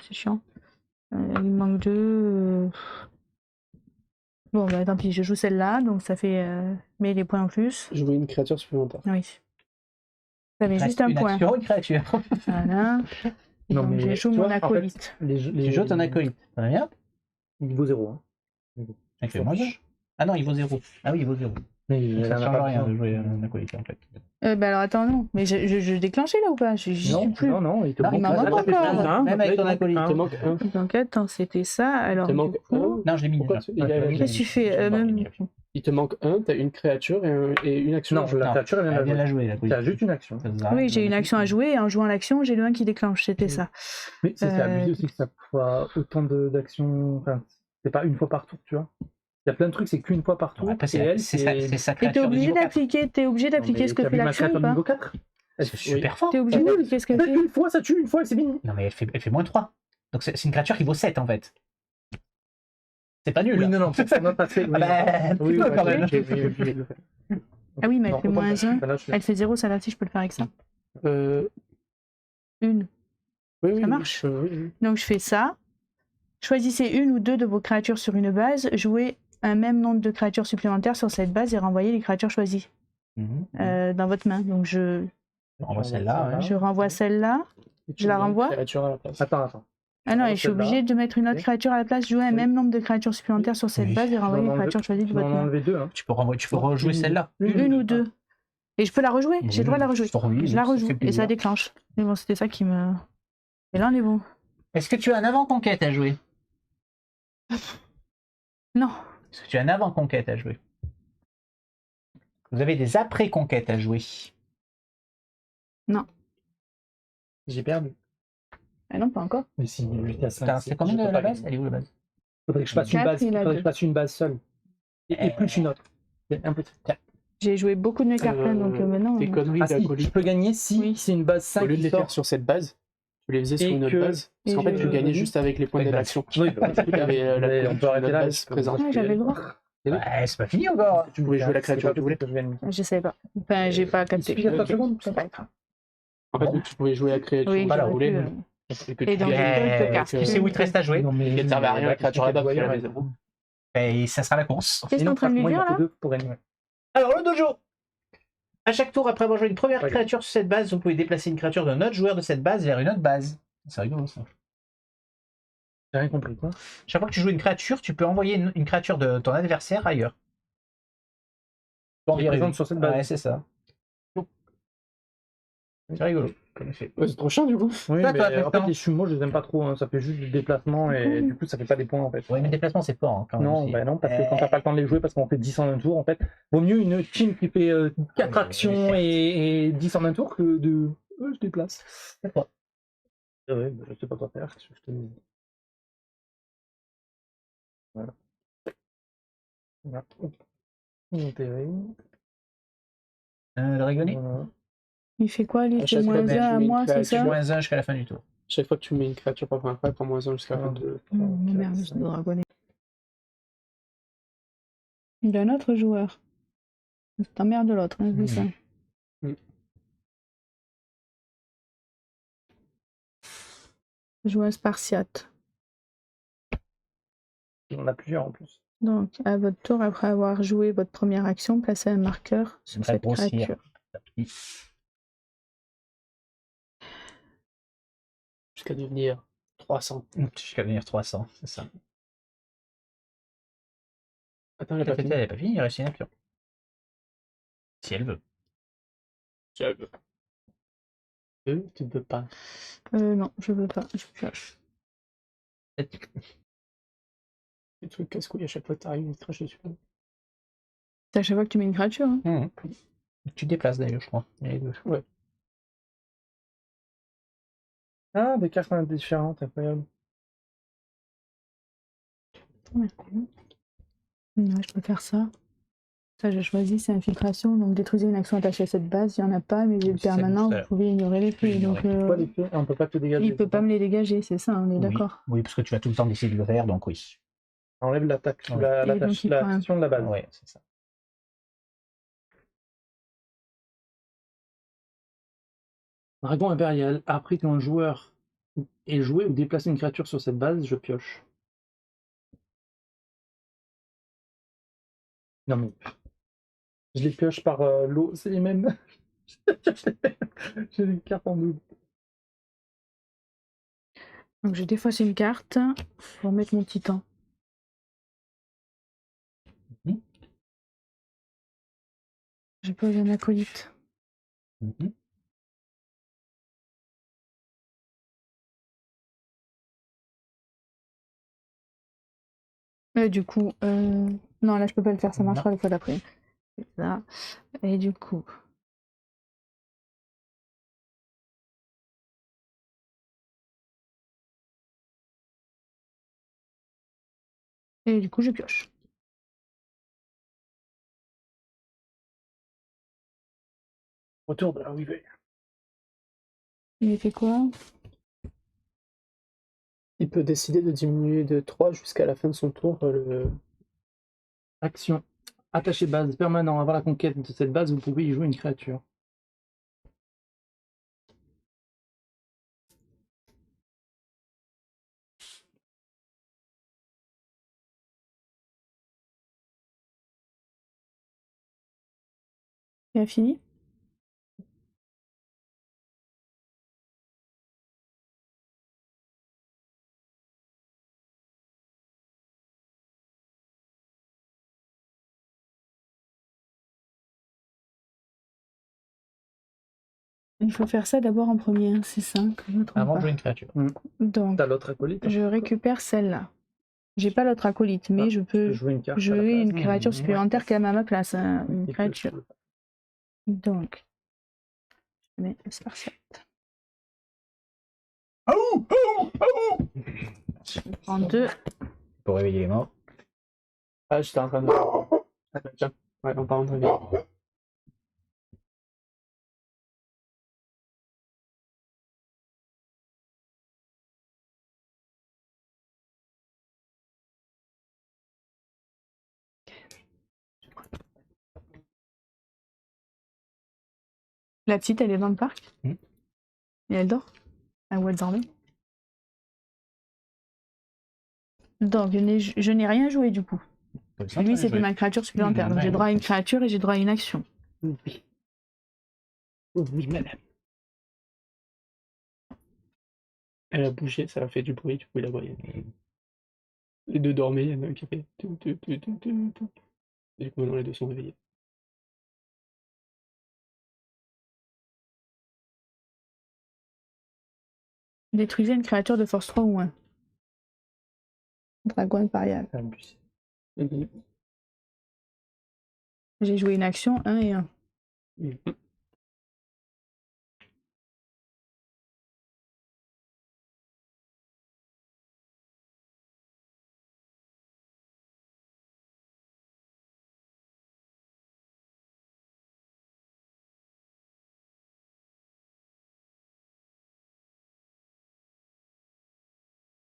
C'est chiant. Il me manque 2. Bon bah tant pis, je joue celle-là, donc ça fait. Mais les points en plus. Jouer une créature supplémentaire. Oui. Ça fait juste un une point. action, une créature. Voilà. Non, Donc mais je joue tu mon vois, en fait, acolyte. les Tu joues ton acolyte. Ça va bien? Il vaut 0. Hein. Ça fait moins 2. Ah non, il vaut 0. Ah oui, il vaut 0. Mais il Ça en a change pas rien besoin. de jouer un acolyte en fait. Bah alors attends, non. Mais je déclenchais là ou pas? J'y suis Non, plus. non, il te Non, manque il m'en là, manque t'as fait encore. 15, Même avec ton là, il te acolyte. manque Il te manque 1. Donc attends, c'était ça. Alors Il te du manque coup, 1. Non, je l'ai mis Pourquoi déjà. il a- qu'est-ce que tu fais même... Il te manque 1, t'as une créature et une action. Non, la créature, elle Elle vient vient de de la jouer, l'acolyte. T'as juste une action. Ça nous arrête. Oui, j'ai une action à jouer et en jouant l'action, j'ai le 1 qui déclenche. C'était ça. Mais c'est Euh, abusé aussi que ça soit autant d'actions. Enfin, c'est pas une fois par tour, tu vois. Il y a plein de trucs, c'est qu'une fois par tour. Après, et elle, c'est sa Et t'es créature de obligé niveau 4. d'appliquer, ce que fait l'action ou pas? niveau 4. C'est super fort. T'es obligé d'appliquer ce qu'elle fait. Une fois, ça tue, une fois, c'est fini. Non, mais elle fait moins 3. Donc c'est une créature qui vaut 7 en fait. C'est pas nul. Oui, non, ça n'a pas fait. Ah bah, un petit peu quand même. Ah oui, mais Non, elle fait faut pas moins le faire. 1. Là, je- Elle fait 0, ça là, si je peux le faire avec ça. Une. Oui, Ça marche. oui. Donc je fais ça. Choisissez une ou deux de vos créatures sur une base. Jouez un même nombre de créatures supplémentaires sur cette base et renvoyez les créatures choisies dans votre main. Donc On voit celle-là. Ah. Ouais. je renvoie celle-là. Je la renvoie. Créature à la place. Attends. Ah non, renvoie et je suis celle-là. obligée de mettre une autre Ok. créature à la place. Jouer un Oui. même nombre de créatures supplémentaires sur cette Oui. base et renvoyer les enlever- créatures choisies de Tu vas votre en main. enlever 2. Hein. Tu peux rejouer celle-là. Une ou deux. Et je peux la rejouer, j'ai le droit de la rejouer. Oui, Je la ça rejoue fait et plaisir. ça déclenche. Mais bon, c'était ça qui me. Et là, on est bon. Est-ce que tu as un avant-conquête à jouer? Non. Est-ce que tu as un avant-conquête à jouer? Vous avez des après-conquêtes à jouer. J'ai perdu. Ah non, pas encore. Mais si, j'étais à 5. Putain, c'est combien de la base? Elle est où la base? Faudrait que je fasse une Quatre, base. il a Faudrait que deux. je fasse une base seule. Et plus une autre. C'est un peu. J'ai joué beaucoup de mes cartes là, donc maintenant. Tes conneries Ah si, d'acolyte. je peux gagner si Oui. c'est une base 5 Au lieu de qui les sort. faire sur cette base, tu les faisais sur Et une autre que- base. Parce qu'en et fait, je- tu gagnais juste avec les points Avec d'action. Oui, bah, Tu avais la mais on police peut sur arrêter une là. autre parce base que- présente. Ah, j'avais le droit. Ouais, c'est pas fini encore. Tu pouvais jouer la créature que tu voulais. Je savais pas. Enfin, j'ai pas Il capté. suffit de 30 secondes. C'est pas grave. En fait, tu pouvais jouer la créature Oui, que Voilà, tu j'aurais voulais. pu, Et que Et tu donc, gagnais quelques avec, cartes. Tu sais où il te reste à jouer? Non, mais Et t'avais rien, la créature là-bas, tu l'avais zéro. Et ça sera la course. Qu'est-ce que t'es en train de lui dire là? Pour gagner. Alors, le dojo. À chaque tour, après avoir joué une première Ouais. créature sur cette base, vous pouvez déplacer une créature d'un autre joueur de cette base vers une autre base. C'est rigolo ça. J'ai rien compris, quoi. Chaque fois que tu joues une créature, tu peux envoyer une créature de ton adversaire ailleurs. Qui est présente sur cette base. Ouais, c'est ça. C'est rigolo, comme effet. Ouais, c'est trop chiant du coup. Oui, Toi, mais toi, en fait, Tristan. les sumos, je les aime pas trop. Hein. Ça fait juste du déplacement et du coup, ça fait pas des points en fait. Ouais, mais le déplacement, c'est fort hein, quand même. Non, aussi. bah non, parce que quand t'as pas le temps de les jouer, parce qu'on fait 10 en un tour, en fait, vaut mieux une team qui fait 4 Oui, actions certes. et 10 en un tour que de. Je déplace. C'est pas. Ouais, bah, je sais pas quoi faire. qu'est-ce que je te dis. Voilà. Voilà. Intérêt. Le rigoler Voilà. Il fait quoi lui? À C'est chaque fois, moins ben, 1 à tu mets une moi, c'est créature. ça? moins 1 jusqu'à la fin du tour. Chaque fois que tu mets une créature par première fois, elle prend moins 1 jusqu'à la fin de. Merde, je dois dragonner. Il a un autre joueur. T'emmerdes l'autre, hein, c'est ça. Mm. Joueur spartiate. Il y en a plusieurs en plus. Donc, à votre tour, après avoir joué votre première action, placez un marqueur sur J'aimerais cette grossir. créature. Jusqu'à devenir 300. Jusqu'à devenir 300, c'est ça. Attends, j'ai pas fini. Elle n'est pas finie, il reste une action. Si elle veut. Tu veux. Tu ne peux pas. Non, je veux pas. Je pioche. Des trucs casse-couilles à chaque fois que t'arrives, il te crache dessus. C'est à chaque fois que tu mets une créature. Hein. Mmh. Tu te déplaces d'ailleurs, je crois. Il y a les deux. Ah, des cartes différentes, incroyable. Ouais. Je peux faire ça. Ça, j'ai choisi, c'est infiltration. Donc, détruisez une action attachée à cette base. Il n'y en a pas, mais j'ai le C'est ça, permanent. ça. Vous pouvez ignorer les peux faits. Donc, ignorer. Pourquoi les faits? On peut pas te dégager. il peut pas me les dégager, c'est ça, on est Oui. d'accord. Oui, parce que tu vas tout le temps décider de le faire, donc oui. Enlève l'attaque, Ouais. la, Et donc, l'attache- il prend un- l'action de la base. Ouais, c'est ça. Dragon impérial. Après qu'un joueur ait joué ou déplacé une créature sur cette base, je pioche. Non mais. Je les pioche par l'eau, c'est les mêmes. J'ai des cartes en double. Donc, je défausse une carte pour mettre mon titan. Mhm. Je pose un acolyte. Mhm. Du coup, non, là, je peux pas le faire, ça Non. marchera la fois d'après. C'est ça. Et du coup. Et du coup, je pioche. Retour de la Weaver. Il fait quoi? Il peut décider de diminuer de 3 jusqu'à la fin de son tour le. Action. Attaché base permanent. Avant la conquête de cette base, vous pouvez y jouer une créature. Il a fini? Il faut faire ça d'abord en premier, hein, c'est ça, que je me trompe Avant de pas. jouer une créature. Donc, T'as l'autre acolyte. je récupère celle-là. J'ai pas l'autre acolyte, mais je Tu peux peux jouer une carte. à la jouer place. une créature Mhm. supplémentaire quand même à ma place, hein, une Et que créature. tu peux- Donc, je mets une spartiate. En 2. Pour réveiller les morts. Ah, j'étais en train de. Ah, tiens. Ouais, en parlant de réveil. La petite, elle est dans le parc. Mhm. Et elle dort. À où elle dormait. Donc, je n'ai rien joué du coup. Lui, c'était ma créature supplémentaire. Donc, j'ai droit à une créature et j'ai droit à une action. Oui. Oui, madame. Elle a bougé, ça a fait du bruit, du coup il a brillé. Les deux dormaient, il y en a un qui fait. Et du coup maintenant les deux sont réveillés. Détruisez une créature de force 3 ou 1. Dragon impérial. Abusé. J'ai joué une action 1 et 1.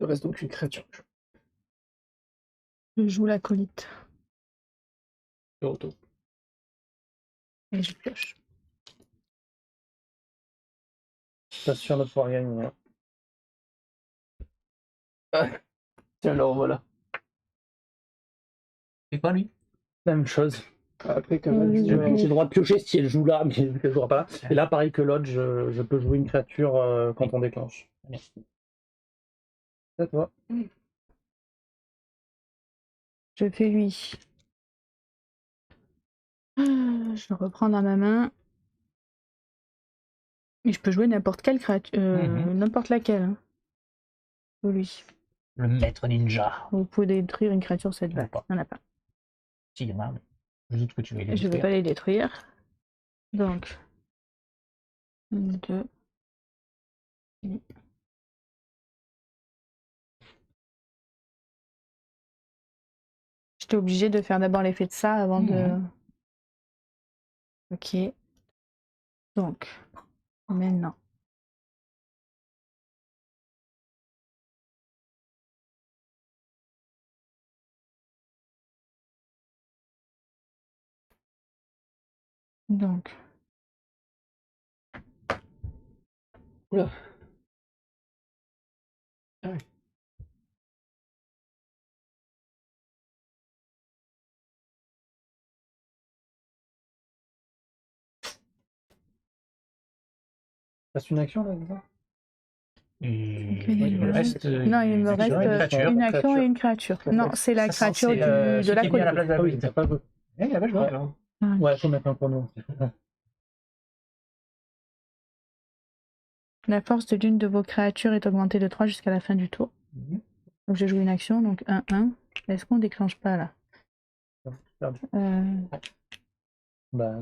Il reste donc une créature. Je joue l'acolyte. De retour. Et je pioche. Pas sûr de pouvoir gagner. Hein. Tiens alors voilà. C'est quoi lui? La même chose. Après que J'ai le droit de piocher si elle joue là, mais vu qu'elle jouera pas là. Et là, pareil que l'autre, je peux jouer une créature quand on déclenche. C'est à toi. Je fais lui. Je le reprends dans ma main. Et je peux jouer n'importe quelle créature. N'importe laquelle. Hein. Ou lui. Le maître ninja. Vous pouvez détruire une créature de cette base. Il n'y en a pas. Si, il y en a. Je doute que tu vas les Je ne vais détruire. pas les détruire. Donc. 1, 2. J'étais obligée de faire d'abord l'effet de ça avant de. Ok. Donc. Maintenant. Donc. Oula. Ah oui. Reste une action là, c'est ça? Il me reste. Non, il me reste une action et une créature. Non, c'est la créature de la à la place de la Ah oui, colite. t'as pas vu. Il y a pas joué. Ouais, faut mettre un chrono. La force de l'une de vos créatures est augmentée de 3 jusqu'à la fin du tour. Donc j'ai joué une action, donc 1-1. Est-ce qu'on déclenche pas là? Bah,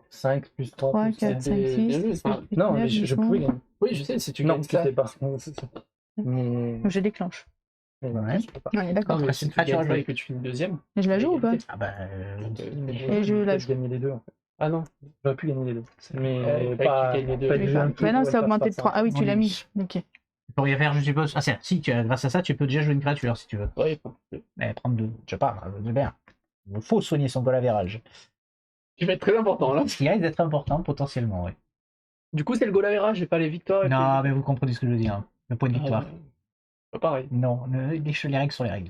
5 plus 3 3, plus 4, 5, 6. Non, mais je pouvais gagner. Oui, je sais, si tu Non, gagnes ça. c'était pas. Mais... Donc je déclenche. Ouais. je peux pas. Ouais, d'accord. Non, mais c'est si une tu créature à gagnes ça jouer. et que tu fais une deuxième. Et je la joue ou pas? Ah bah. Et je la J'ai gagné les deux en fait. Ah non. J'aurais pu gagner les deux. Mais Ouais, pas. tu gagnes les deux. pas Mais déjà un tour Bah non, où c'est elle augmenté de passe 3. Ah oui, tu Oui, l'as oui. mis. Ok. Tu pourrais y faire, je suppose. Ah, si, grâce à ça, tu peux déjà jouer une créature si tu veux. Ouais, Mais prendre deux. Je sais pas, c'est bien. Il faut soigner son goal average. qui va être très important là. Ce qui risque d'être important potentiellement, oui. Du coup, c'est le goal average et pas les victoires. et Non, puis- mais vous comprenez ce que je veux dire. Hein. Le point de victoire. Pas pareil. Non, les règles sont les règles.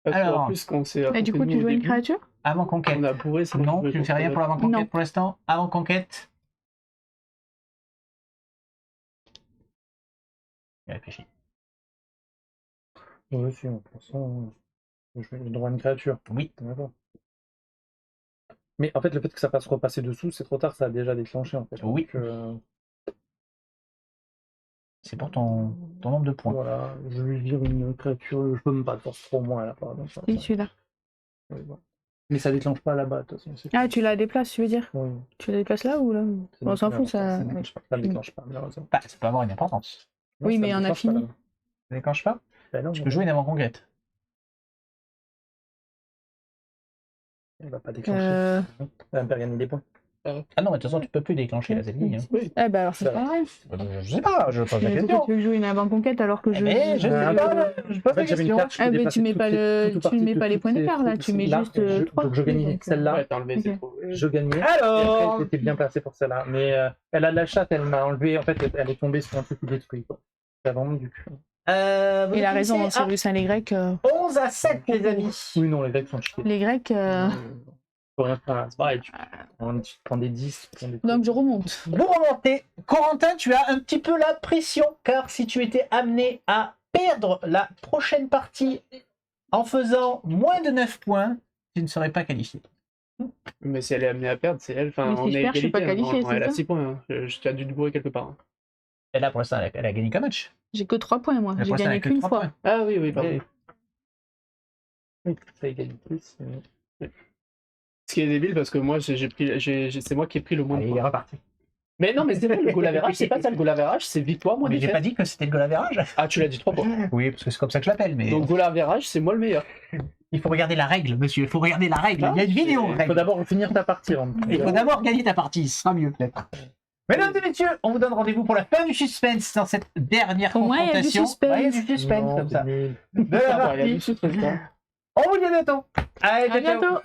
Parce Alors. en plus, quand c'est. Et du coup, tu joues une créature? Avant conquête. On a bourré, c'est Non, tu ne fais rien pour l'avant conquête Non. pour l'instant. Avant conquête. Il réfléchit. Ouais, si, de toute façon, j'ai le droit à une créature. Oui. D'accord. Mais en fait, le fait que ça fasse repasser dessous, c'est trop tard, ça a déjà déclenché en fait. Oui. Donc, C'est pour ton nombre de points. voilà, je lui vire une créature, je peux même pas de force 3 moins là, pardon. Oui, celui-là. Oui, voilà. Mais ça déclenche pas là-bas, de toute façon. Ah, tu la déplaces, tu veux dire? Oui. Tu la déplaces là ou là? On s'en fout, ça. Ça déclenche pas, malheureusement. Bah, ça peut avoir une importance. Non, Oui, ça mais on a déclenche pas, fini. là. Ça déclenche pas? Ben non, Tu mais peux jouer une avant-conquête. elle va pas déclencher. Euh... Elle va me faire gagner des points. Ah non, mais de toute façon, tu peux plus déclencher la Z-ligne. Hein. Oui. Eh ben alors, c'est Ça pas vrai. Je sais pas, je pose la Mais question. pourquoi tu veux que je joue une avant-conquête alors que je. Mais je sais pas, je pose En fait, la j'avais une question. carte, je peux Ah, mais déplacer tu mets toutes pas ces- le- toutes tu parties mets de pas les toutes points ces- d'écart, là, toutes tu ces- mets là, juste, je- 3. Donc je gagnais Donc, celle-là, Ouais, t'as enlevé, c'est Ok. trop. je gagnais. Alors, Elle était bien placée pour celle-là. Mais elle a de la chatte, elle m'a enlevé. En fait, elle est tombée sur un truc qui détruit. Quoi. C'est vraiment du cul. vous Il a raison, finissez à Cyrus, hein, les Grecs. 11 à 7, les amis. Oui, non, les Grecs sont cheatés. Les Grecs. Faut rien faire. C'est pareil, tu prends des 10. Tu prends des Donc je remonte. Vous remontez. Corentin, tu as un petit peu la pression, car si tu étais amené à perdre la prochaine partie en faisant moins de 9 points, tu ne serais pas qualifié. Mais si elle est amenée à perdre, c'est elle. Enfin, Mais si on je est perds, je suis pas égalité, hein. qualifiée, Elle c'est a ça 6 points. Hein. Tu as dû te bourrer quelque part. Hein. Et là, pour l'instant, elle a gagné qu'un match. J'ai que 3 points, moi. Pour J'ai l'instant, elle a gagné que qu'une 3 fois. points. Ah oui, oui, pardon. Oui. Oui, ça égalise plus. Ce qui est débile parce que moi, c'est moi qui ai pris le moins de Allez, il est points. reparti. Mais non, mais c'est vrai, le goal average, c'est pas ça le goal average, c'est victoire, moi Mais j'ai défaite. pas dit que c'était le goal average. Ah, tu l'as dit 3 fois. Oui, parce que c'est comme ça que je l'appelle, mais Donc goal average, c'est moi le meilleur. il faut regarder la règle, monsieur. Il faut regarder la règle. Ah, Il y a une vidéo Il faut règle. d'abord finir ta partie. Il faut d'abord gagner ta partie, ce sera mieux peut-être. Mesdames et messieurs, on vous donne rendez-vous pour la fin du suspense dans cette dernière Au moins, il y a du confrontation. suspense. Ouais, il y a du suspense comme ça. De la Ah, il y a partie. du sucre, ça. On vous dit à bientôt. Allez, À ciao, ciao. bientôt.